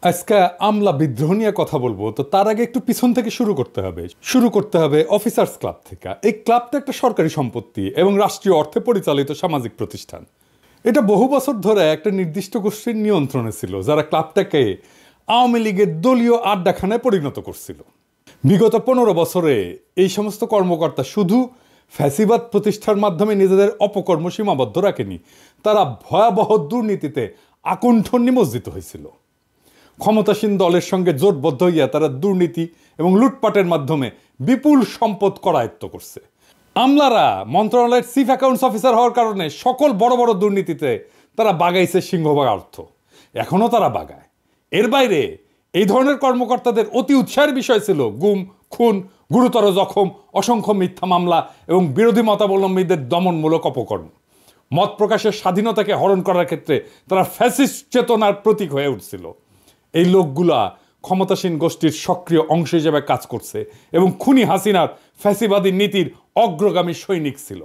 আজকে আমলা বিদ্রোহ নিয়ে কথা বলবো, তো তার আগে একটু পিছন থেকে শুরু করতে হবে অফিসার্স ক্লাব থেকে। এই ক্লাবটা একটা সরকারি সম্পত্তি এবং রাষ্ট্রীয় অর্থে পরিচালিত সামাজিক প্রতিষ্ঠান। এটা বহু বছর ধরে একটা নির্দিষ্ট গোষ্ঠীর নিয়ন্ত্রণে ছিল, যারা ক্লাবটাকে আওয়ামী লীগের দলীয় আড্ডাখানায় পরিণত করছিল। বিগত 15 বছরে এই সমস্ত কর্মকর্তা শুধু ফ্যাসিবাদ প্রতিষ্ঠার মাধ্যমে নিজেদের অপকর্ম সীমাবদ্ধ রাখেনি, তারা ভয়াবহ দুর্নীতিতে আকণ্ঠ নিমজ্জিত হয়েছিল। ক্ষমতাসীন দলের সঙ্গে জোটবদ্ধ হইয়া তারা দুর্নীতি এবং লুটপাটের মাধ্যমে বিপুল সম্পদ করায়ত্ত করছে। আমলারা মন্ত্রণালয়ের চিফ অ্যাকাউন্টস অফিসার হওয়ার কারণে সকল বড় বড় দুর্নীতিতে তারা বাগাইছে সিংহভাগ অর্থ, এখনও তারা বাগায়। এর বাইরে এই ধরনের কর্মকর্তাদের অতি উৎসাহের বিষয় ছিল গুম, খুন, গুরুতর জখম, অসংখ্য মিথ্যা মামলা এবং বিরোধী মতাবলম্বীদের দমনমূলক অপকর্ম। মত প্রকাশের স্বাধীনতাকে হরণ করার ক্ষেত্রে তারা ফ্যাসিস্ট চেতনার প্রতীক হয়ে উঠছিল। এই লোকগুলা ক্ষমতাসীন গোষ্ঠীর সক্রিয় অংশ হিসেবে কাজ করছে এবং খুনি হাসিনার ফ্যাসিবাদী নীতির অগ্রগামী সৈনিক ছিল।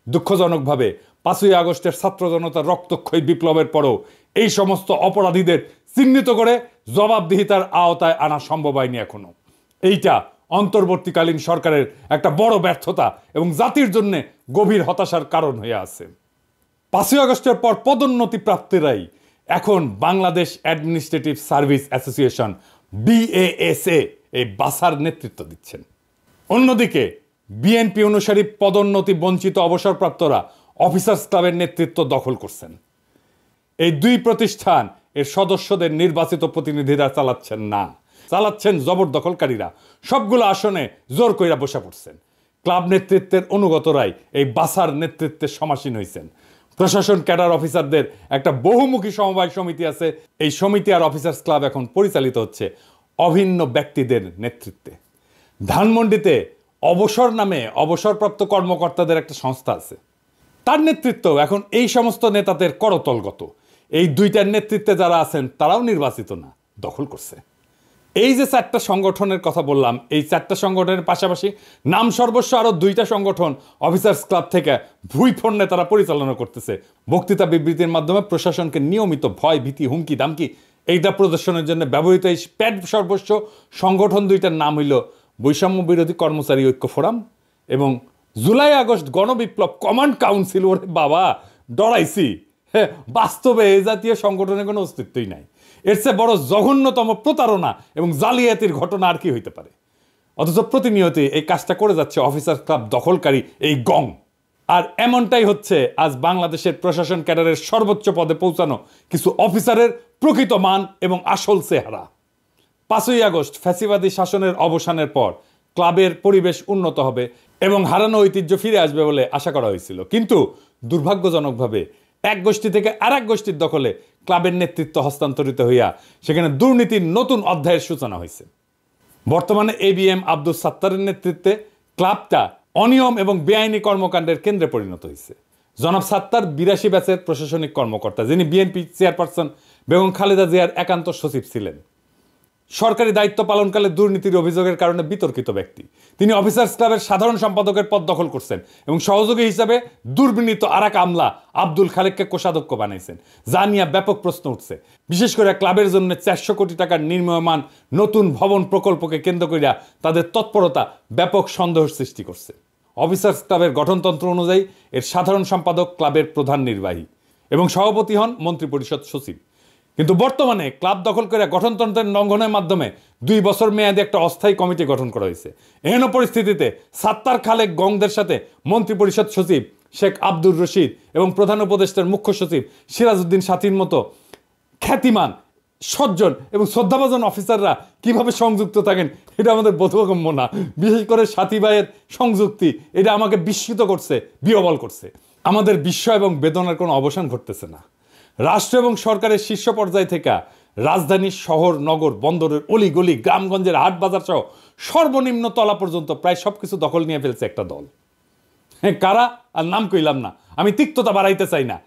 দুঃখজনকভাবে 5ই আগস্টের ছাত্র জনতার রক্তক্ষয়ী বিপ্লবের পরও এই সমস্ত অপরাধীদের চিহ্নিত করে জবাবদিহিতার আওতায় আনা সম্ভব হয়নি এখনো। এইটা অন্তর্বর্তীকালীন সরকারের একটা বড় ব্যর্থতা এবং জাতির জন্য গভীর হতাশার কারণ হয়ে আছে। 5ই আগস্টের পর পদোন্নতি প্রাপ্তিরাই এখন Bangladesh administrative service association BASA এই বাসার নেতৃত্ব দিচ্ছেন। অন্যদিকে বিএনপি অনুসারী পদোন্নতি বঞ্চিত অবসরপ্রাপ্তরা অফিসার্স ক্লাবের নেতৃত্ব দখল করছেন। এই দুই প্রতিষ্ঠান এর সদস্যদের নির্বাচিত প্রতিনিধিরা চালাচ্ছেন জবরদখলকারীরা। সবগুলো আসনে জোর কইরা বসে পড়ছেন। ক্লাব নেতৃত্বের অনুগতরাই এই বাসার নেতৃত্বে সমাসীন হয়েছেন। প্রশাসন ক্যাডার অফিসারদের একটা বহুমুখী সমবায় সমিতি আছে। এই সমিতি আর অফিসার্স ক্লাব এখন পরিচালিত হচ্ছে অভিন্ন ব্যক্তিদের নেতৃত্বে। ধানমন্ডিতে অবসর নামে অবসরপ্রাপ্ত কর্মকর্তাদের একটা সংস্থা আছে, তার নেতৃত্ব এখন এই সমস্ত নেতাদের করতলগত। এই দুইটার নেতৃত্বে যারা আছেন তারাও নির্বাচিত না, দখল করছে। এই যে 4টা সংগঠনের কথা বললাম, এই 4টা সংগঠনের পাশাপাশি নাম সর্বস্ব আরও 2টা সংগঠন অফিসার্স ক্লাব থেকে ভুইফোড়ে তারা পরিচালনা করতেছে। বক্তৃতা বিবৃতির মাধ্যমে প্রশাসনকে নিয়মিত ভয়, ভীতি, হুমকি দামকি এইটা প্রদর্শনের জন্য ব্যবহৃত এই প্যাড সর্বস্ব সংগঠন 2টার নাম হইল বৈষম্য বিরোধী কর্মচারী ঐক্য ফোরাম এবং জুলাই আগস্ট গণবিপ্লব কমান্ড কাউন্সিল। ওরে বাবা, ডরাইছি। হ্যাঁ, বাস্তবে এই জাতীয় সংগঠনের কোনো অস্তিত্বই নাই। এর চেয়ে বড় জঘন্যতম প্রতারণা এবং জালিয়াতির ঘটনা আর কি হইতে পারে? অথচ প্রতিনিয়ত এই কাজটা করে যাচ্ছে অফিসার ক্লাব দখলকারী এই গং। আর এমনটাই হচ্ছে আজ বাংলাদেশের প্রশাসন ক্যাডারের সর্বোচ্চ পদে পৌঁছানো কিছু অফিসারের প্রকৃত মান এবং আসল চেহারা। 5ই আগস্ট ফ্যাসিবাদী শাসনের অবসানের পর ক্লাবের পরিবেশ উন্নত হবে এবং হারানো ঐতিহ্য ফিরে আসবে বলে আশা করা হয়েছিল, কিন্তু দুর্ভাগ্যজনকভাবে এক গোষ্ঠী থেকে আর এক গোষ্ঠীর দখলে ক্লাবের নেতৃত্ব হস্তান্তরিত হইয়া সেখানে দুর্নীতির নতুন অধ্যায়ের সূচনা হয়েছে। বর্তমানে ABM আব্দুল সাত্তারের নেতৃত্বে ক্লাবটা অনিয়ম এবং বেআইনি কর্মকাণ্ডের কেন্দ্রে পরিণত হয়েছে। জনাব সাত্তার 82 ব্যাচের প্রশাসনিক কর্মকর্তা, যিনি বিএনপি চেয়ারপারসন বেগম খালেদা জিয়ার একান্ত সচিব ছিলেন। সরকারি দায়িত্ব পালনকালে দুর্নীতির অভিযোগের কারণে বিতর্কিত ব্যক্তি। তিনি অফিসার্স ক্লাবের সাধারণ সম্পাদকের পদ দখল করছেন এবং সহযোগী হিসাবে দুর্বিনীত আরেক আমলা আব্দুল খালেককে কোষাধ্যক্ষ বানাইছেন, যা নিয়ে ব্যাপক প্রশ্ন উঠছে। বিশেষ করে ক্লাবের জন্য 400 কোটি টাকার নির্মীয়মান নতুন ভবন প্রকল্পকে কেন্দ্র করিয়া তাদের তৎপরতা ব্যাপক সন্দেহের সৃষ্টি করছে। অফিসার্স ক্লাবের গঠনতন্ত্র অনুযায়ী এর সাধারণ সম্পাদক ক্লাবের প্রধান নির্বাহী এবং সভাপতি হন মন্ত্রিপরিষদ সচিব। কিন্তু বর্তমানে ক্লাব দখল করে গঠনতন্ত্রের লঙ্ঘনের মাধ্যমে 2 বছর মেয়াদে একটা অস্থায়ী কমিটি গঠন করা হয়েছে। এহেন পরিস্থিতিতে সাত্তার খালেক গংদের সাথে মন্ত্রিপরিষদ সচিব শেখ আব্দুর রশিদ এবং প্রধান উপদেষ্টার মুখ্য সচিব সিরাজউদ্দিন সাথীর মতো খ্যাতিমান, সজ্জন এবং শ্রদ্ধাভাজন অফিসাররা কিভাবে সংযুক্ত থাকেন এটা আমাদের বোধগম্য না। বিশেষ করে সাথী ভাইয়ের সংযুক্তি এটা আমাকে বিস্মিত করছে, বিহ্বল করছে। আমাদের বিস্ময় এবং বেদনার কোনো অবসান ঘটতেছে না। রাষ্ট্র এবং সরকারের শীর্ষ পর্যায় থেকে রাজধানীর শহর, নগর, বন্দরের অলিগলি, গ্রামগঞ্জের হাট বাজার সহ সর্বনিম্ন তলা পর্যন্ত প্রায় সবকিছু দখল নিয়ে ফেলছে একটা দল। হ্যাঁ, কারা আর নাম কইলাম না, আমি তিক্ততা বাড়াইতে চাই না।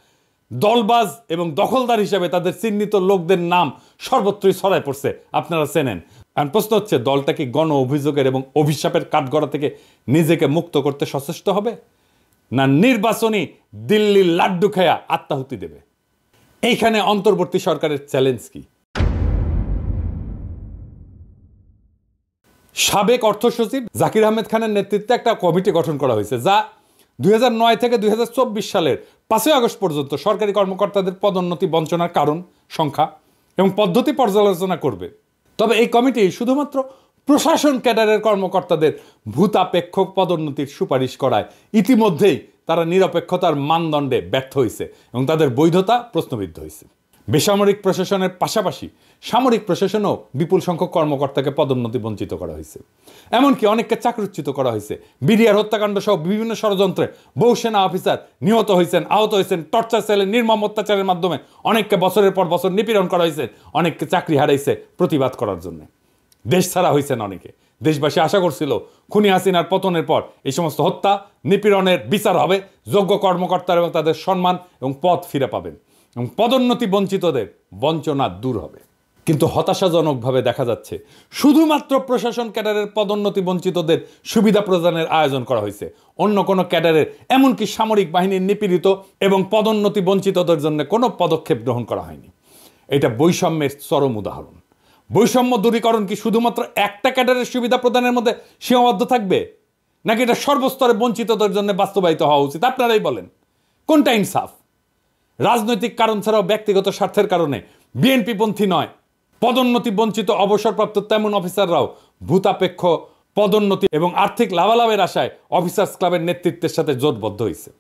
দলবাজ এবং দখলদার হিসেবে তাদের চিহ্নিত লোকদের নাম সর্বত্রই ছড়ায় পড়ছে, আপনারা চেনেন। আর প্রশ্ন হচ্ছে, দলটা কি গণ অভিযোগের এবং অভিশাপের কাঠগড়া থেকে নিজেকে মুক্ত করতে সচেষ্ট হবে, না নির্বাচনী দিল্লির লাড্ডু খেয়া আত্মাহুতি দেবে? এইখানে অন্তর্বর্তী সরকারের চ্যালেঞ্জ কি? সাবেক অর্থ সচিব জাকির আহমেদ খানের নেতৃত্বে একটা কমিটি গঠন করা হয়েছে, যা 2009 থেকে 2024 সালের 5 আগস্ট পর্যন্ত সরকারি কর্মকর্তাদের পদোন্নতি বঞ্চনার কারণ, সংখ্যা এবং পদ্ধতি পর্যালোচনা করবে। তবে এই কমিটি শুধুমাত্র প্রশাসন ক্যাডারের কর্মকর্তাদের ভূতাপেক্ষ পদোন্নতির সুপারিশ করায় ইতিমধ্যেই তারা নিরপেক্ষতার মানদণ্ডে ব্যর্থ হয়েছে এবং তাদের বৈধতা প্রশ্নবিদ্ধ হয়েছে। বেসামরিক প্রশাসনের পাশাপাশি সামরিক প্রশাসনেও বিপুল সংখ্যক কর্মকর্তাকে পদোন্নতি বঞ্চিত করা হয়েছে। এমনকি অনেককে চাকরিচ্যুত করা হয়েছে। বিডিআর হত্যাকাণ্ড সহ বিভিন্ন ষড়যন্ত্রে বহু সেনা অফিসার নিহত হয়েছেন, আহত হয়েছেন। টর্চার সেলের নির্মম অত্যাচারের মাধ্যমে অনেককে বছরের পর বছর নিপীড়ন করা হয়েছে, অনেককে চাকরি হারাইছে প্রতিবাদ করার জন্য। দেশ ছাড়া হয়েছেন অনেকে। দেশবাসী আশা করছিল খুনি হাসিনার পতনের পর এই সমস্ত হত্যা নিপীড়নের বিচার হবে, যোগ্য কর্মকর্তারা এবং তাদের সম্মান এবং পদ ফিরে পাবেন এবং পদোন্নতি বঞ্চিতদের বঞ্চনা দূর হবে। কিন্তু হতাশাজনকভাবে দেখা যাচ্ছে শুধুমাত্র প্রশাসন ক্যাডারের পদোন্নতি বঞ্চিতদের সুবিধা প্রদানের আয়োজন করা হয়েছে। অন্য কোনো ক্যাডারের, এমনকি সামরিক বাহিনীর নিপীড়িত এবং পদোন্নতি বঞ্চিতদের জন্য কোনো পদক্ষেপ গ্রহণ করা হয়নি। এটা বৈষম্যের চরম উদাহরণ। বৈষম্য দূরীকরণ কি শুধুমাত্র একটা ক্যাডারের সুবিধা প্রদানের মধ্যে সীমাবদ্ধ থাকবে, নাকি এটা সর্বস্তরে বঞ্চিতদের জন্য বাস্তবায়িত হওয়া উচিত? আপনারাই বলেন, কোনটা ইনসাফ? রাজনৈতিক কারণ ছাড়াও ব্যক্তিগত স্বার্থের কারণে বিএনপি পন্থী নয়, পদোন্নতি বঞ্চিত অবসরপ্রাপ্ত তেমন অফিসাররাও ভূতাপেক্ষ পদোন্নতি এবং আর্থিক লাভালাভের আশায় অফিসার্স ক্লাবের নেতৃত্বের সাথে জোটবদ্ধ হয়েছে।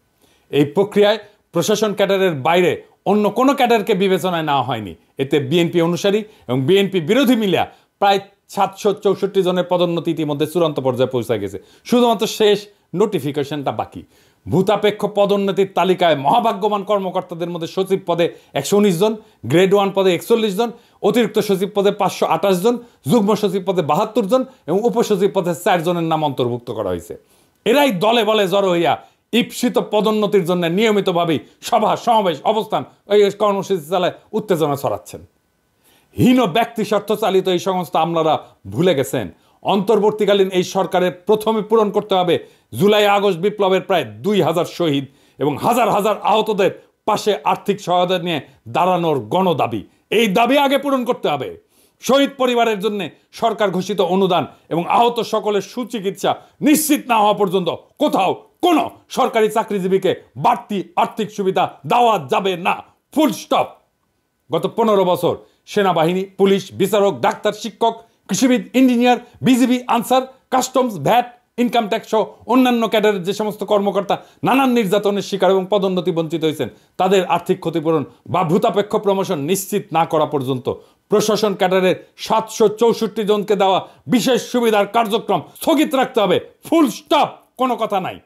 এই প্রক্রিয়ায় প্রশাসন ক্যাডারের বাইরে অন্য কোনো ক্যাডারকে বিবেচনায় নেওয়া হয়নি। এতে বিএনপি অনুসারী এবং বিএনপি বিরোধী মিলিয়া প্রায় 764 জনের পদোন্নতি ইতিমধ্যে চূড়ান্ত পর্যায়ে পৌঁছে গেছে। শুধুমাত্র শেষ নোটিফিকেশনটা বাকি। ভূতাপেক্ষ পদোন্নতির তালিকায় মহাভাগ্যবান কর্মকর্তাদের মধ্যে সচিব পদে 119 জন, গ্রেড 1 পদে 41 জন, অতিরিক্ত সচিব পদে 528 জন, যুগ্ম সচিব পদে 72 জন এবং উপসচিব পদে 4 জনের নাম অন্তর্ভুক্ত করা হয়েছে। এরাই দলে বলে জড়ো হইয়া ঈপ্সিত পদোন্নতির জন্য নিয়মিতভাবেই সভা, সমাবেশ, অবস্থান, এই কর্মসূচি চালায় উত্তেজনা ছড়াচ্ছেন। হীন ব্যক্তি স্বার্থ চালিত এই সমস্ত আমলারা ভুলে গেছেন অন্তর্বর্তীকালীন এই সরকারের প্রথমে পূরণ করতে হবে জুলাই আগস্ট বিপ্লবের প্রায় 2000 শহীদ এবং হাজার হাজার আহতদের পাশে আর্থিক সহায়তা নিয়ে দাঁড়ানোর গণদাবি। এই দাবি আগে পূরণ করতে হবে। শহীদ পরিবারের জন্য সরকার ঘোষিত অনুদান এবং আহত সকলের সুচিকিৎসা নিশ্চিত না হওয়া পর্যন্ত কোথাও কোনো সরকারি চাকরিজীবীকে বাড়তি আর্থিক সুবিধা দেওয়া যাবে না, ফুল স্টপ। গত 15 বছর সেনাবাহিনী, পুলিশ, বিচারক, ডাক্তার, শিক্ষক, কৃষিবিদ, engineer, BGB, Ansar, customs, VAT, income tax সহ অন্যান্য ক্যাডারের যে সমস্ত কর্মকর্তা নানান নির্যাতনের শিকার এবং পদোন্নতি বঞ্চিত হয়েছেন, তাদের আর্থিক ক্ষতিপূরণ বা ভূতাপেক্ষ প্রমোশন নিশ্চিত না করা পর্যন্ত প্রশাসন ক্যাডারের 764 জনকে দেওয়া বিশেষ সুবিধার কার্যক্রম স্থগিত রাখতে হবে, ফুল স্টপ, কোনো কথা নাই।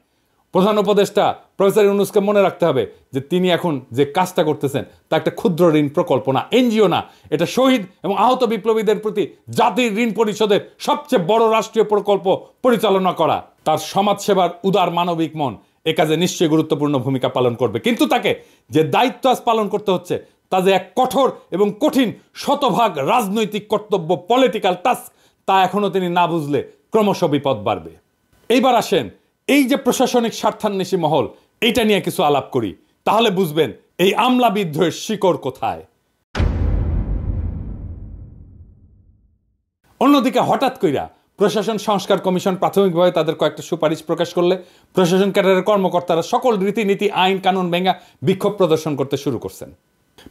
প্রধান উপদেষ্টা প্রফেসর ইউনূসকে মনে রাখতে হবে যে তিনি এখন যে কাজটা করতেছেন তা একটা ক্ষুদ্র ঋণ প্রকল্প না, এনজিও না। এটা শহীদ এবং আহত বিপ্লবীদের প্রতি জাতির ঋণ পরিশোধের সবচেয়ে বড় রাষ্ট্রীয় প্রকল্প পরিচালনা করা। তার সমাজসেবার উদার মানবিক মন এ কাজে নিশ্চয়ই গুরুত্বপূর্ণ ভূমিকা পালন করবে। কিন্তু তাকে যে দায়িত্ব আজ পালন করতে হচ্ছে তা যে এক কঠোর এবং কঠিন শতভাগ রাজনৈতিক কর্তব্য, পলিটিক্যাল টাস্ক, তা এখনো তিনি না বুঝলে ক্রমশ বিপদ বাড়বে। এইবার আসেন এই যে প্রশাসনিক স্বার্থান্বেষী মহল, এইটা নিয়ে কিছু আলাপ করি, তাহলে বুঝবেন এই আমলা বিদ্রোহের শিকড় কোথায়। অন্যদিকে হঠাৎ কইরা প্রশাসন সংস্কার কমিশন প্রাথমিকভাবে তাদের কয়েকটা সুপারিশ প্রকাশ করলে প্রশাসন ক্যাডারের কর্মকর্তারা সকল রীতিনীতি, আইন কানুন ভেঙে বিক্ষোভ প্রদর্শন করতে শুরু করছেন।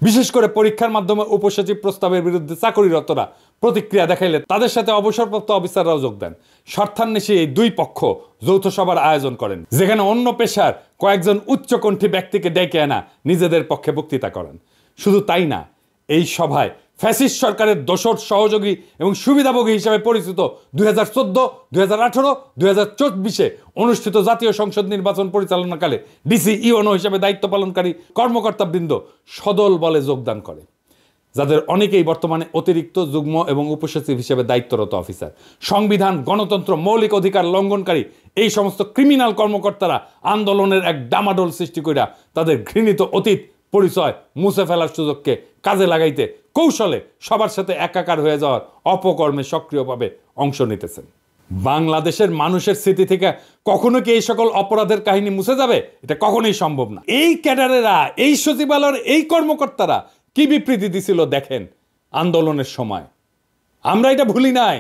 বিশেষ করে পরীক্ষার মাধ্যমে উপসচিব প্রস্তাবের বিরুদ্ধে চাকরিরতরা প্রতিক্রিয়া দেখাইলে তাদের সাথে অবসরপ্রাপ্ত অফিসাররাও যোগ দেন। স্বার্থান্বেষী এই দুই পক্ষ যৌথ সভার আয়োজন করেন, যেখানে অন্য পেশার কয়েকজন উচ্চকণ্ঠী ব্যক্তিকে ডেকে আনা নিজেদের পক্ষে বক্তৃতা করেন। শুধু তাই না, এই সভায় ফ্যাসিস্ট সরকারের দোসর, সহযোগী এবং সুবিধাভোগী হিসেবে পরিচিত 2014, 2018, 2024 অনুষ্ঠিত জাতীয় সংসদ নির্বাচন পরিচালনাকালে ডিসি ইউএনও হিসেবে দায়িত্ব পালনকারী কর্মকর্তাবৃন্দ সদল বলে যোগদান করে। যাদের অনেকেই বর্তমানে অতিরিক্ত যুগ্ম এবং উপসচিব হিসেবে দায়িত্বরত অফিসার। সংবিধান, গণতন্ত্র, মৌলিক অধিকার লঙ্ঘনকারী এই সমস্ত ক্রিমিনাল কর্মকর্তারা আন্দোলনের এক ডামাডোল সৃষ্টি কইরা তাদের ঘৃণিত অতীত পরিচয় মুছে ফেলার সুযোগকে কাজে লাগাইতে কৌশলে সবার সাথে একাকার হয়ে যাওয়ার অপকর্মে সক্রিয়ভাবে অংশ নিতেছেন। বাংলাদেশের মানুষের স্মৃতি থেকে কখনো কি এই সকল অপরাধের কাহিনী মুছে যাবে? এটা কখনোই সম্ভব না। এই ক্যাডারেরা, এই সচিবালয়ের এই কর্মকর্তারা কি বিবৃতি দিছিল দেখেন আন্দোলনের সময়। আমরা এটা ভুলি নাই।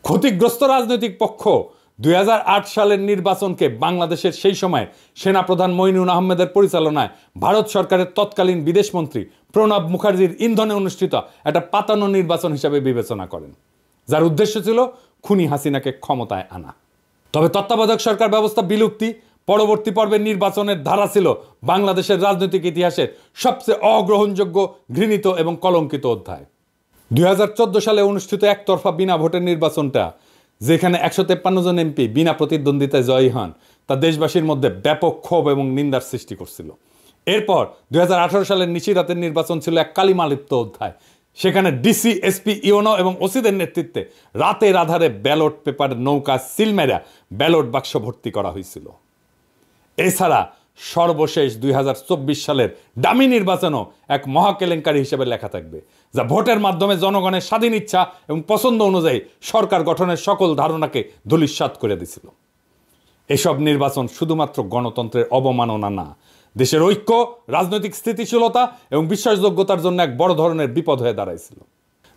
ক্ষতিগ্রস্ত রাজনৈতিক পক্ষ 2008 সালের নির্বাচনকে বাংলাদেশের সেই সময় সেনাপ্রধান মঈনুল আহমেদের পরিচালনায় ভারত সরকারের তৎকালীন বিদেশমন্ত্রী প্রণব মুখার্জির ইন্ধনে অনুষ্ঠিত একটা পাতানো নির্বাচন হিসাবে বিবেচনা করেন, যার উদ্দেশ্য ছিল খুনি হাসিনাকে ক্ষমতায় আনা। তবে তত্ত্বাবধায়ক সরকার ব্যবস্থা বিলুপ্তি পরবর্তী পর্বের নির্বাচনের ধারা ছিল বাংলাদেশের রাজনৈতিক ইতিহাসের সবচেয়ে অগ্রহণযোগ্য, ঘৃণিত এবং কলঙ্কিত অধ্যায়। 2014 সালে অনুষ্ঠিত একতরফা বিনা ভোটের নির্বাচনটা, যেখানে 153 জন এমপি বিনা প্রতিদ্বন্দ্বিতায় জয়ী হন, তা দেশবাসীর মধ্যে ব্যাপক ক্ষোভ এবং নিন্দার সৃষ্টি করছিল। এরপর 2018 সালের নিশিরাতের নির্বাচন ছিল এক কালিমালিপ্ত অধ্যায়। সেখানে ডিসি, এসপি, ইউনো এবং ওসিদের নেতৃত্বে রাতের আধারে ব্যালট পেপার নৌকা সিল মেরা ব্যালট বাক্স ভর্তি করা হয়েছিল। এছাড়া সর্বশেষ 2024 সালের ডামি নির্বাচনও এক মহাকেলেঙ্কারি হিসেবে লেখা থাকবে, যা ভোটের মাধ্যমে জনগণের স্বাধীন ইচ্ছা এবং পছন্দ অনুযায়ী সরকার গঠনের সকল ধারণাকে ধূলিসাৎ করে দিছিল। এসব নির্বাচন শুধুমাত্র গণতন্ত্রের অবমাননা না, দেশের ঐক্য, রাজনৈতিক স্থিতিশীলতা এবং বিশ্বাসযোগ্যতার জন্য এক বড় ধরনের বিপদ হয়ে দাঁড়াইছিল।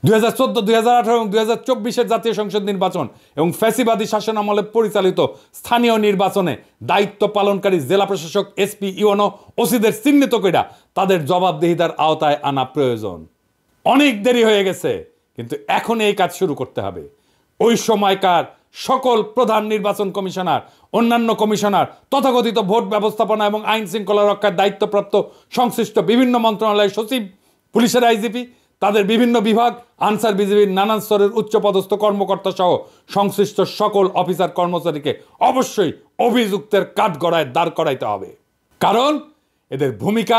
2014, 2018 এবং 2024 জাতীয় সংসদ নির্বাচন এবং ফ্যাসিবাদী শাসনামলে পরিচালিত স্থানীয় নির্বাচনে দায়িত্ব পালনকারী জেলা প্রশাসক, এসপি, ইউনো, ওসিদের চিহ্নিত কইরা তাদের জবাবদিহিতার আওতায় আনা প্রয়োজন। অনেক দেরি হয়ে গেছে, কিন্তু এখন এই কাজ শুরু করতে হবে। ওই সময়কার সকল প্রধান নির্বাচন কমিশনার, অন্যান্য কমিশনার, তথাকথিত ভোট ব্যবস্থাপনা এবং আইন শৃঙ্খলা রক্ষার দায়িত্বপ্রাপ্ত সংশ্লিষ্ট বিভিন্ন মন্ত্রণালয়ের সচিব, পুলিশের আইজিপি, তাদের বিভিন্ন বিভাগ, আনসার বিজিবির নানান স্তরের উচ্চপদস্থ কর্মকর্তা সহ সংশ্লিষ্ট সকল অফিসার কর্মচারীকে অবশ্যই অভিযুক্তের কাঠগড়ায় দাঁড় করাইতে হবে। কারণ এদের ভূমিকা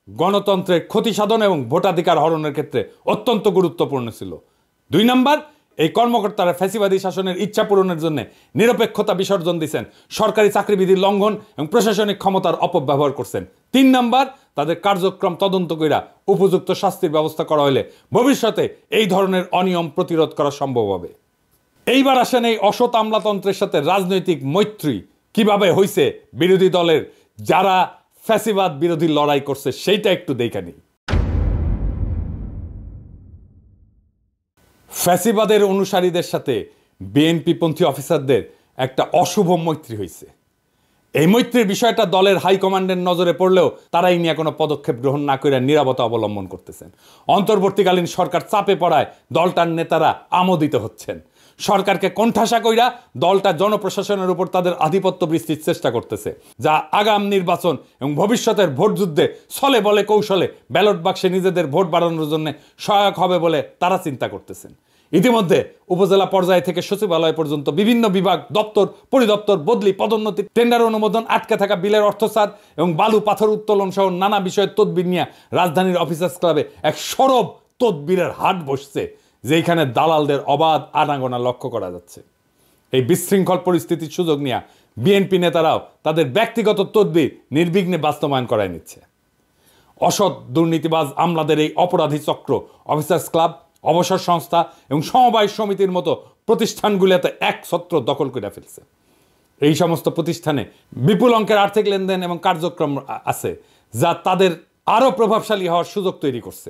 গণতন্ত্রের ক্ষতি সাধন এবং ভোটাধিকার হরণের ক্ষেত্রে অত্যন্ত গুরুত্বপূর্ণ ছিল। 2 নাম্বার, এই কর্মকর্তারা ফ্যাসিবাদী শাসনের ইচ্ছা পূরণের জন্য নিরপেক্ষতা বিসর্জন দিচ্ছেন, সরকারি চাকরিবিধির লঙ্ঘন এবং প্রশাসনিক ক্ষমতার অপব্যবহার করছেন। 3 নাম্বার, তাদের কার্যক্রম তদন্ত কইরা উপযুক্ত শাস্তির ব্যবস্থা করা হলে ভবিষ্যতে এই ধরনের অনিয়ম প্রতিরোধ করা সম্ভব হবে। এইবার আসেন এই অসৎ আমলাতন্ত্রের সাথে রাজনৈতিক মৈত্রী কিভাবে হইছে বিরোধী দলের, যারা ফ্যাসিবাদ বিরোধী লড়াই করছে, সেইটা একটু দেখে নিই। ফ্যাসিবাদের অনুসারীদের সাথে বিএনপি পন্থী অফিসারদের একটা অশুভ মৈত্রী হয়েছে। এই মৈত্রীর বিষয়টা দলের হাইকমান্ডের নজরে পড়লেও তারাই নিয়ে কোনো পদক্ষেপ গ্রহণ না করে নীরবতা অবলম্বন করতেছেন। অন্তর্বর্তীকালীন সরকার চাপে পড়ায় দলটার নেতারা আমোদিত হচ্ছেন। সরকারকে কোণঠাসা কইরা দলটা জনপ্রশাসনের উপর তাদের আধিপত্য বৃষ্টির চেষ্টা করতেছে, যা আগাম নির্বাচন এবং ভবিষ্যতের ভোট যুদ্ধে ছলে বলে কৌশলে ব্যালট বাক্সে নিজেদের ভোট বাড়ানোর জন্য সহায়ক হবে বলে তারা চিন্তা করতেছেন। ইতিমধ্যে উপজেলা পর্যায় থেকে সচিবালয় পর্যন্ত বিভিন্ন বিভাগ, দপ্তর, পরিদপ্তর, বদলি, পদোন্নতি, টেন্ডার অনুমোদন, আটকে থাকা বিলের অর্থসার এবং বালু পাথর উত্তোলন সহ নানা বিষয়ের তদবির নিয়ে রাজধানীর অফিসার্স ক্লাবে এক সরব তদবিরের হাট বসছে, যেখানে দালালদের অবাধ আনাগোনা লক্ষ্য করা যাচ্ছে। এই বিশৃঙ্খল পরিস্থিতির সুযোগ নিয়ে বিএনপি নেতারাও তাদের ব্যক্তিগত তদবির নির্বিঘ্নে বাস্তবায়ন করায় নিচ্ছে। অসৎ দুর্নীতিবাজ আমলাদের এই অপরাধী চক্র অফিসার্স ক্লাব, অবসর সংস্থা এবং সমবায় সমিতির মতো প্রতিষ্ঠানগুলোতে এক ছত্র দখল করে ফেলছে। এই সমস্ত প্রতিষ্ঠানে বিপুল অঙ্কের আর্থিক লেনদেন এবং কার্যক্রম আছে, যা তাদের আরও প্রভাবশালী হওয়ার সুযোগ তৈরি করছে।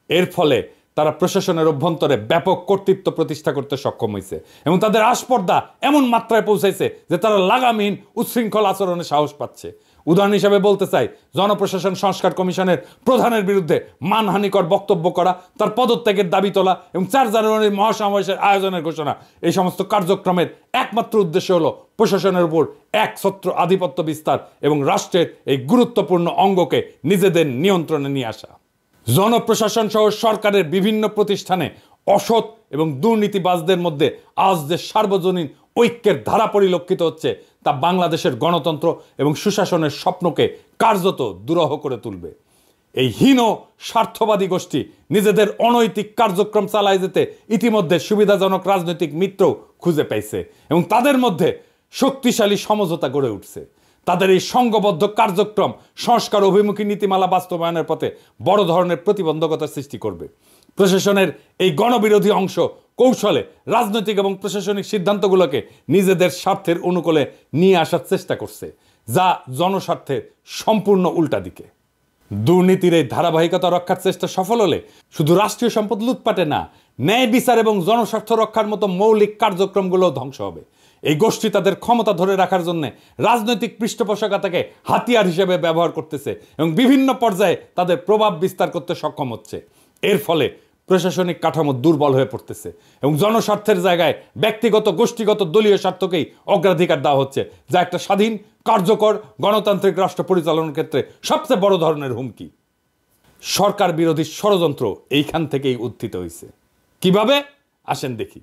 এর ফলে তারা প্রশাসনের অভ্যন্তরে ব্যাপক কর্তৃত্ব প্রতিষ্ঠা করতে সক্ষম হয়েছে এবং তাদের আস্পর্ধা এমন মাত্রায় পৌঁছাইছে যে তারা লাগামহীন উচ্ছৃঙ্খল আচরণে সাহস পাচ্ছে। উদাহরণ হিসেবে বলতে চাই, জনপ্রশাসন সংস্কার কমিশনের প্রধানের বিরুদ্ধে মানহানিকর বক্তব্য করা, তার পদত্যাগের দাবি তোলা এবং 4 জানুয়ারির মহাসমাবেশের আয়োজনের ঘোষণা, এই সমস্ত কার্যক্রমের একমাত্র উদ্দেশ্য হলো প্রশাসনের উপর একছত্র আধিপত্য বিস্তার এবং রাষ্ট্রের এই গুরুত্বপূর্ণ অঙ্গকে নিজেদের নিয়ন্ত্রণে নিয়ে আসা। জনপ্রশাসন সহ সরকারের বিভিন্ন প্রতিষ্ঠানে অসৎ এবং দুর্নীতিবাজদের মধ্যে আজ যে সার্বজনীন ঐক্যের ধারা পরিলক্ষিত হচ্ছে, তা বাংলাদেশের গণতন্ত্র এবং সুশাসনের স্বপ্নকে কার্যত দুরূহ করে তুলবে। এই হীন স্বার্থবাদী গোষ্ঠী নিজেদের অনৈতিক কার্যক্রম চালায় যেতে ইতিমধ্যে সুবিধাজনক রাজনৈতিক মিত্র খুঁজে পাইছে এবং তাদের মধ্যে শক্তিশালী সমঝোতা গড়ে উঠছে। তাদের এই সংঘবদ্ধ কার্যক্রম সংস্কার অভিমুখী নীতিমালা বাস্তবায়নের পথে বড় ধরনের প্রতিবন্ধকতার সৃষ্টি করবে। প্রশাসনের এই গণবিরোধী অংশ কৌশলে রাজনৈতিক এবং প্রশাসনিক সিদ্ধান্তগুলোকে নিজেদের স্বার্থের অনুকূলে নিয়ে আসার চেষ্টা করছে, যা জনস্বার্থের সম্পূর্ণ উল্টা দিকে। দুর্নীতির এই ধারাবাহিকতা রক্ষার চেষ্টা সফল হলে শুধু রাষ্ট্রীয় সম্পদ লুটপাটে না, ন্যায় বিচার এবং জনস্বার্থ রক্ষার মতো মৌলিক কার্যক্রমগুলো ধ্বংস হবে। এই গোষ্ঠী তাদের ক্ষমতা ধরে রাখার জন্য রাজনৈতিক পৃষ্ঠপোষকতাকে হাতিয়ার হিসেবে ব্যবহার করতেছে এবং বিভিন্ন পর্যায়ে তাদের প্রভাব বিস্তার করতে সক্ষম হচ্ছে। এর ফলে প্রশাসনিক কাঠামো দুর্বল হয়ে পড়তেছে এবং জনস্বার্থের জায়গায় ব্যক্তিগত গোষ্ঠীগত দলীয় স্বার্থকেই অগ্রাধিকার দেওয়া হচ্ছে, যা একটা স্বাধীন কার্যকর গণতান্ত্রিক রাষ্ট্র পরিচালনার ক্ষেত্রে সবচেয়ে বড় ধরনের হুমকি। সরকার বিরোধী ষড়যন্ত্র এইখান থেকেই উত্থিত হয়েছে। কিভাবে আসেন দেখি।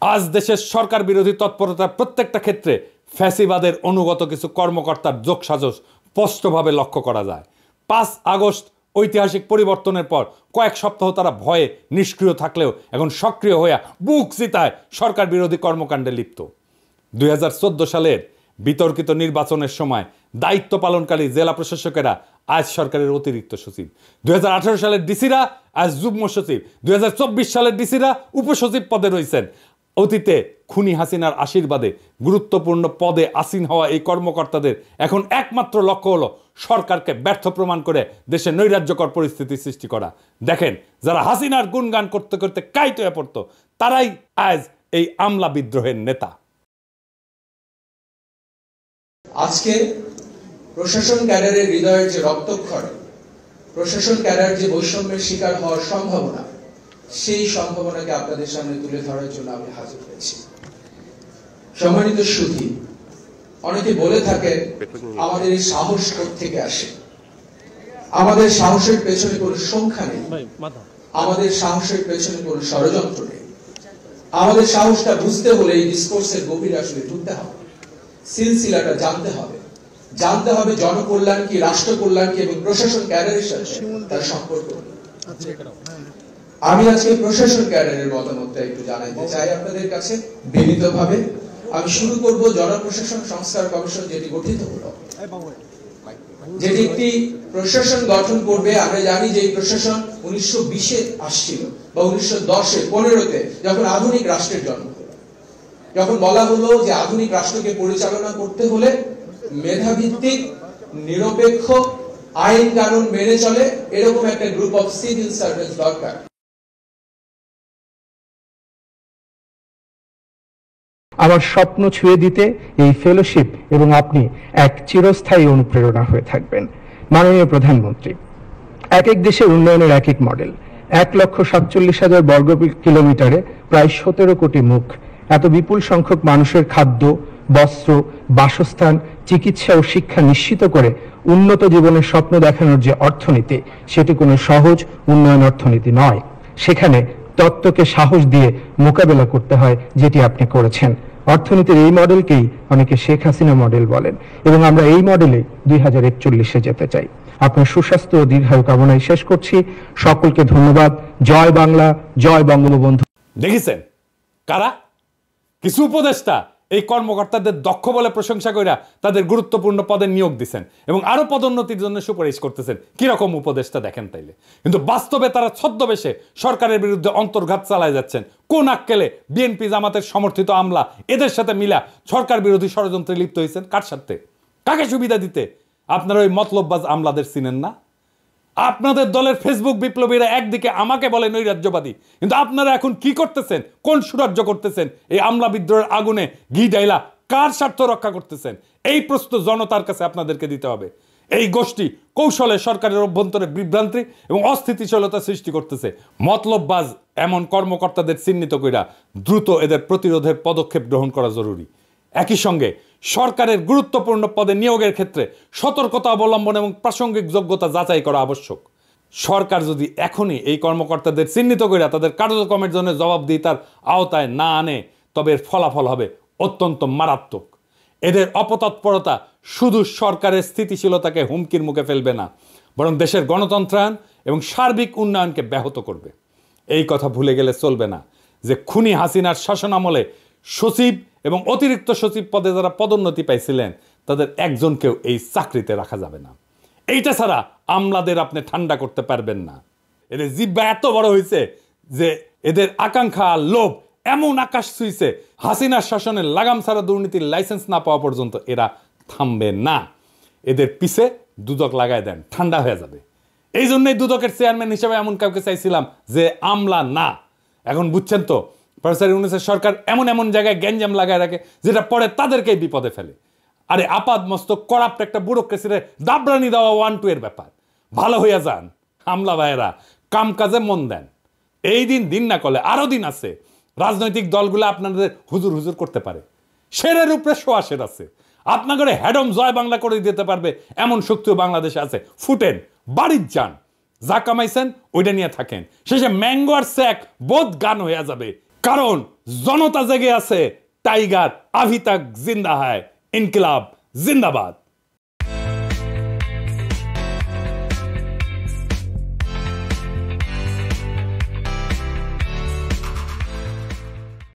আজ দেশের সরকার বিরোধী তৎপরতার প্রত্যেকটা ক্ষেত্রে ফ্যাসিবাদের অনুগত কিছু কর্মকর্তার যোগসাজশ স্পষ্টভাবে লক্ষ্য করা যায়। 5 আগস্ট ঐতিহাসিক পরিবর্তনের পর কয়েক সপ্তাহ তারা ভয়ে নিষ্ক্রিয় থাকলেও এখন সক্রিয় হয়ে বুক চিতায় সরকার বিরোধী কর্মকাণ্ডে লিপ্ত। 2014 সালের বিতর্কিত নির্বাচনের সময় দায়িত্ব পালনকারী জেলা প্রশাসকেরা আজ সরকারের অতিরিক্ত সচিব, 2018 সালের ডিসিরা আজ যুগ্ম সচিব, 2024 সালের ডিসিরা উপসচিব পদে রয়েছেন। অতীতে খুনি হাসিনার আশীর্বাদে গুরুত্বপূর্ণ পদে আসীন হওয়া এই কর্মকর্তাদের এখন একমাত্র লক্ষ্য হলো সরকারকে ব্যর্থ প্রমাণ করে দেশে নৈরাজ্যকর পরিস্থিতি সৃষ্টি করা। দেখেন, যারা হাসিনার গুণগান করতে করতে কাইত হয়ে পড়তো, তারাই আজ এই আমলা বিদ্রোহের নেতা। আজকে প্রশাসন ক্যাডারের হৃদয়ের যে রক্তক্ষরণ, প্রশাসন ক্যাডার যে বৈষম্যের শিকার হওয়ার সম্ভাবনা, সেই সম্ভাবনাকে আপনাদের সামনে তুলে ধরার জন্য আমি হাজির হয়েছি। সম্মানিত সুধী, অনেকে বলে থাকেন আমাদের এই সাহস থেকে আসে। আমাদের সাহসের পেছনে কোনো সংখ্যা নেই, আমাদের সাহসের পেছনে কোনো ষড়যন্ত্র নেই। আমাদের সাহসটা বুঝতে হলে এই ডিসকোর্সের গভীরে আসলে ঢুকতে হবে, সিলসিলাটা জানতে হবে, জানতে হবে জনকল্যাণ কি, রাষ্ট্র কল্যাণ কি এবং প্রশাসন ক্যাডারের সাথে তার সম্পর্ক। আমি আজকে প্রশাসন ক্যাডারের মতামতটা একটু জানাইতে চাই আপনাদের কাছে বিনীতভাবে। আমি শুরু করব জনপ্রশাসন সংস্কার কমিশন যেটি গঠিত হলো, যেটি একটি প্রশাসন গঠন করবে। আমরা জানি যে এই প্রশাসন 1920-এ আসছিল বা 1910-এ 15-তে যখন আধুনিক রাষ্ট্রের জন্ম হলো, যখন বলা হলো যে আধুনিক রাষ্ট্রকে পরিচালনা করতে হলে মেধাভিত্তিক, নিরপেক্ষ, আইন কানুন মেনে চলে এরকম একটা গ্রুপ অফ সিভিল সার্ভেন্টস দরকার। আমার স্বপ্ন ছুঁয়ে দিতে এই ফেলোশিপ এবং আপনি এক চিরস্থায়ী অনুপ্রেরণা হয়ে থাকবেন। মাননীয় প্রধানমন্ত্রী, এক এক দেশের উন্নয়নের এক এক মডেল। 1,47,000 বর্গ কিলোমিটারে প্রায় 17 কোটি মুখ, এত বিপুল সংখ্যক মানুষের খাদ্য, বস্ত্র, বাসস্থান, চিকিৎসা ও শিক্ষা নিশ্চিত করে উন্নত জীবনের স্বপ্ন দেখানোর যে অর্থনীতি, সেটি কোনো সহজ উন্নয়ন অর্থনীতি নয়। সেখানে তত্ত্বকে সাহস দিয়ে মোকাবেলা করতে হয়, যেটি আপনি করেছেন। অর্থনীতির এই মডেলকেই অনেকে শেখ হাসিনা মডেল বলেন এবং আমরা এই মডেলে 2041-এ যেতে চাই। আপনার সুস্বাস্থ্য ও দীর্ঘায়ু কামনায় শেষ করছি। সকলকে ধন্যবাদ। জয় বাংলা, জয় বঙ্গবন্ধু। দেখেছেন কারা? কিছু উপদেষ্টা এই কর্মকর্তাদের দক্ষ বলে প্রশংসা কইরা তাদের গুরুত্বপূর্ণ পদে নিয়োগ দিচ্ছেন এবং আরো পদোন্নতির জন্য সুপারিশ করতেছেন। কিরকম উপদেষ্টা দেখেন তাইলে। কিন্তু বাস্তবে তারা ছদ্মবেশে সরকারের বিরুদ্ধে অন্তর্ঘাত চালায় যাচ্ছেন। কোন আক্কেলে বিএনপি জামাতের সমর্থিত আমলা এদের সাথে মিলা সরকার বিরোধী ষড়যন্ত্রে লিপ্ত হয়েছেন? কার স্বার্থে? কাকে সুবিধা দিতে? আপনারা ওই মতলববাজ আমলাদের চিনেন না? আপনাদের দলের ফেসবুক বিপ্লবীরা একদিকে আমাকে বলে নৈরাজ্যবাদী, কিন্তু আপনারা এখন কি করতেছেন? কোন সুরাজ্য করতেছেন? এই আমলা বিদ্রোহের আগুনে ঘি ডাইলা কার স্বার্থ রক্ষা করতেছেন? এই প্রশ্ন জনতার কাছে আপনাদেরকে দিতে হবে। এই গোষ্ঠী কৌশলে সরকারের অভ্যন্তরে বিভ্রান্তি এবং অস্থিতিশীলতা সৃষ্টি করতেছে। মতলববাজ এমন কর্মকর্তাদের চিহ্নিত কইরা দ্রুত এদের প্রতিরোধের পদক্ষেপ গ্রহণ করা জরুরি। একই সঙ্গে সরকারের গুরুত্বপূর্ণ পদে নিয়োগের ক্ষেত্রে সতর্কতা অবলম্বন এবং প্রাসঙ্গিক যোগ্যতা যাচাই করা আবশ্যক। সরকার যদি এখনই এই কর্মকর্তাদের চিহ্নিত করে তাদের কার্যক্রমের জন্য জবাবদিহিতার আওতায় না আনে, তবে এর ফলাফল হবে অত্যন্ত মারাত্মক। এদের অপতৎপরতা শুধু সরকারের স্থিতিশীলতাকে হুমকির মুখে ফেলবে না, বরং দেশের গণতন্ত্রায়ন এবং সার্বিক উন্নয়নকে ব্যাহত করবে। এই কথা ভুলে গেলে চলবে না যে খুনি হাসিনার শাসনামলে সচিব এবং অতিরিক্ত সচিব পদে যারা পদোন্নতি পাইছিলেন তাদের একজনকেও এই চাকরিতে রাখা যাবে না। এইটা ছাড়া আমলাদের আপনি ঠান্ডা করতে পারবেন না। এদের জিব্বা এত বড় হয়েছে যে এদের আকাঙ্ক্ষা লোভ এমন আকাশ ছুঁইছে, হাসিনার শাসনের লাগাম ছাড়া দুর্নীতির লাইসেন্স না পাওয়া পর্যন্ত এরা থামবে না। এদের পিছে দুদক লাগায় দেন, ঠান্ডা হয়ে যাবে। এই জন্যই দুদকের চেয়ারম্যান হিসেবে এমন কাউকে চাইছিলাম যে আমলা না। এখন বুঝছেন তো, প্রফেসর ইউনূসের সরকার এমন এমন জায়গায় গ্যাঞ্জাম লাগায় রাখে যেটা পরে তাদেরকেই বিপদে ফেলে। আরে আপাদ মস্তক করাপ্ট একটা ব্যুরোক্রেসিরে দাবরানি দেওয়া 1-2 এর ব্যাপার। ভালো হইয়া যান আমলা ভাইয়েরা, কাম কাজে মন দেন। এই দিন না করলে আরো দিন আছে। রাজনৈতিক দলগুলো আপনাদের হুজুর হুজুর করতে পারে, শেরের উপরে শোয়াশের আছে। আপনাদের হ্যাডম জয় বাংলা করে দিতে পারবে এমন শক্তিও বাংলাদেশে আছে। ফুটেন, বাড়ির যান, যা কামাইছেন ওইটা নিয়ে থাকেন। শেষে ম্যাঙ্গো আর স্যাক বোধ গান হয়ে যাবে, কারণ জনতা জেগে আছে। টাইগার আভি তাক জিন্দা হয়, ইনকিলাব জিন্দাবাদ।